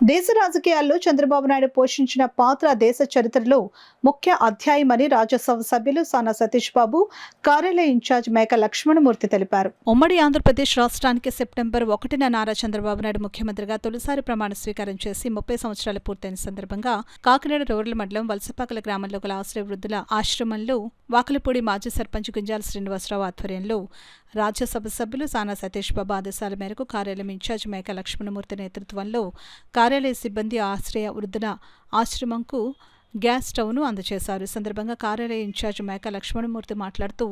దేశ రాజకీయాల్లో చంద్రబాబు నాయుడు పోషించిన పాత్ర దేశ చరిత్రలో ముఖ్య అధ్యాయమని రాజ్యసభ సభ్యులు సానా సతీష్ బాబు కార్యాలయ ఇన్ఛార్జ్ మేక లక్ష్మణమూర్తి తెలిపారు. ఉమ్మడి ఆంధ్రప్రదేశ్ రాష్ట్రానికి సెప్టెంబర్ 1న నారా చంద్రబాబు నాయుడు ముఖ్యమంత్రిగా తొలిసారి ప్రమాణ స్వీకారం చేసి 30 సంవత్సరాలు పూర్తయిన సందర్భంగా కాకినాడ రూరల్ మండలం వలసపాకల గ్రామంలో గల ఆశ్రయ వృద్ధుల ఆశ్రమంలో వాకలపూడి మాజీ సర్పంచ్ గుంజాల శ్రీనివాసరావు ఆధ్వర్యంలో రాజ్యసభ సభ్యులు సానా సతీష్ బాబు ఆదేశాల మేరకు కార్యాలయం ఇన్ఛార్జ్ మేక లక్ష్మణమూర్తి నేతృత్వంలో కార్యాలయ సిబ్బంది ఆశ్రయ వృద్ధుల ఆశ్రమంకు గ్యాస్ స్టవ్ను అందజేశారు. ఈ సందర్భంగా కార్యాలయ ఇన్ఛార్జ్ మేక లక్ష్మణమూర్తి మాట్లాడుతూ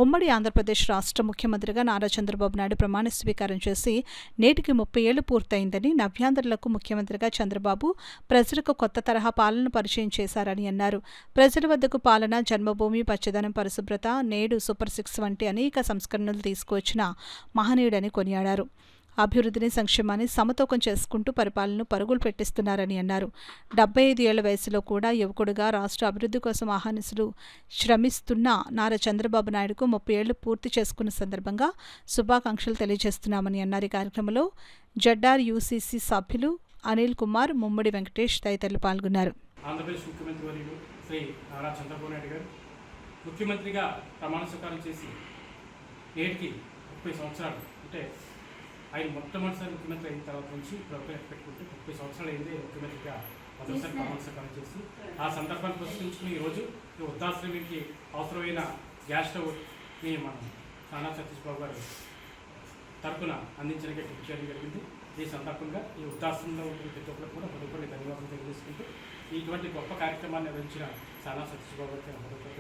ఉమ్మడి ఆంధ్రప్రదేశ్ రాష్ట్ర ముఖ్యమంత్రిగా నారా చంద్రబాబు నాయుడు ప్రమాణ స్వీకారం చేసి నేటికి 30 ఏళ్లు పూర్తయిందని, నవ్యాంధ్రులకు ముఖ్యమంత్రిగా చంద్రబాబు ప్రజలకు కొత్త తరహా పాలన పరిచయం చేశారని అన్నారు. ప్రజల వద్దకు పాలన, జన్మభూమి, పచ్చదనం, పరిశుభ్రత, నేడు సూపర్ 6 వంటి అనేక సంస్కరణలు తీసుకువచ్చిన మహనీయుడని కొనియాడారు. అభివృద్ధిని, సంక్షేమాన్ని సమతూకం చేసుకుంటూ పరిపాలనను పరుగులు పెట్టిస్తున్నారని అన్నారు. 75 ఏళ్ల వయసులో కూడా యువకుడుగా రాష్ట్ర అభివృద్ధి కోసం ఆహర్నిశలు శ్రమిస్తున్న నారా చంద్రబాబు నాయుడుకు 30 ఏళ్లు పూర్తి చేసుకున్న సందర్భంగా శుభాకాంక్షలు తెలియజేస్తున్నామని అన్నారు. ఈ కార్యక్రమంలో జడ్ఆర్ యూసీసీ సభ్యులు అనిల్ కుమార్, ముమ్మడి వెంకటేష్ తదితరులు పాల్గొన్నారు. ఆంధ్రప్రదేశ్ ముఖ్యమంత్రి వర్యులు శ్రీ నారా చంద్రబాబు నాయుడు గారు ముఖ్యమంత్రిగా ప్రమాణ స్వీకారం చేసి నేటికి 30 సంవత్సరాలు, అంటే ఆయన మొట్టమొదటిసారి ముఖ్యమంత్రి అయిన తర్వాత నుంచి ఇప్పుడు పెట్టుకుంటే 30 సంవత్సరాలు అయింది ముఖ్యమంత్రిగా మొదటిసారి ప్రమాణ స్వీకారం చేసి ఆ సందర్భాన్ని పురస్కరించుకుని ఈరోజు ఈ వృద్ధాశ్రమికి అవసరమైన గ్యాస్ స్టవ్ని మనం సానా సతీష్ బాబు గారు తరఫున అందించడానికి కృషి చేయడం జరిగింది. ఈ సందర్భంగా ఈ వృద్ధాశ్రమంలో ఉన్న ప్రతి ఒక్కరికి కూడా హృదయపూర్వక ధన్యవాదాలు తెలియజేసుకుంటూ ఇటువంటి గొప్ప కార్యక్రమాన్ని నిర్వహించిన సానా సతీష్ బాబు గారికి